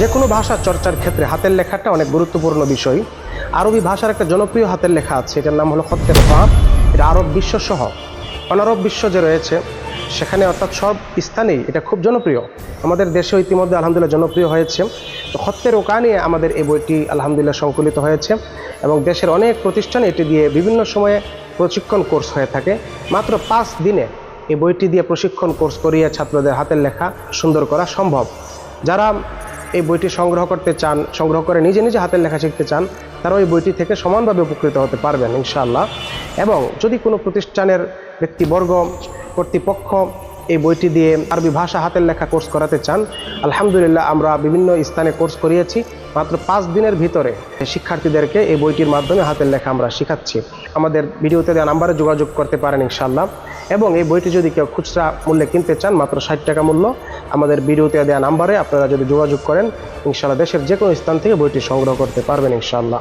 যে কোনো ভাষা চর্চার ক্ষেত্রে হাতের লেখাটা অনেক গুরুত্বপূর্ণ বিষয়। আরবি ভাষার একটা জনপ্রিয় হাতের লেখা আছে, এটার নাম হলো খত্তে রফা। এটা আরব বিশ্বসহ অনারব বিশ্ব যে রয়েছে সেখানে অর্থাৎ সব স্থানেই এটা খুব জনপ্রিয়। আমাদের দেশেও ইতিমধ্যে আলহামদুলিল্লাহ জনপ্রিয় হয়েছে। তো খত্তে রোকা নিয়ে আমাদের এই বইটি আলহামদুলিল্লাহ সংকলিত হয়েছে এবং দেশের অনেক প্রতিষ্ঠানে এটি দিয়ে বিভিন্ন সময়ে প্রশিক্ষণ কোর্স হয়ে থাকে। মাত্র 5 দিনে এই বইটি দিয়ে প্রশিক্ষণ কোর্স করিয়ে ছাত্রদের হাতের লেখা সুন্দর করা সম্ভব। যারা এই বইটি সংগ্রহ করতে চান, সংগ্রহ করে নিজে নিজে হাতের লেখা শিখতে চান, তারা ওই বইটি থেকে সমানভাবে উপকৃত হতে পারবেন ইনশাআল্লাহ। এবং যদি কোনো প্রতিষ্ঠানের ব্যক্তিবর্গ কর্তৃপক্ষ এই বইটি দিয়ে আরবি ভাষা হাতের লেখা কোর্স করাতে চান, আলহামদুলিল্লাহ আমরা বিভিন্ন স্থানে কোর্স করিয়েছি। মাত্র 5 দিনের ভিতরে শিক্ষার্থীদেরকে এই বইটির মাধ্যমে হাতের লেখা আমরা শেখাচ্ছি। আমাদের ভিডিওতে দেওয়া নাম্বারে যোগাযোগ করতে পারেন ইনশাআল্লাহ। এবং এই বইটি যদি কেউ খুচরা মূল্যে কিনতে চান, মাত্র 60 টাকা মূল্য, আমাদের ভিডিওতে দেওয়া নাম্বারে আপনারা যদি যোগাযোগ করেন ইনশাআল্লাহ দেশের যে কোনো স্থান থেকে বইটি সংগ্রহ করতে পারবেন ইনশাআল্লাহ।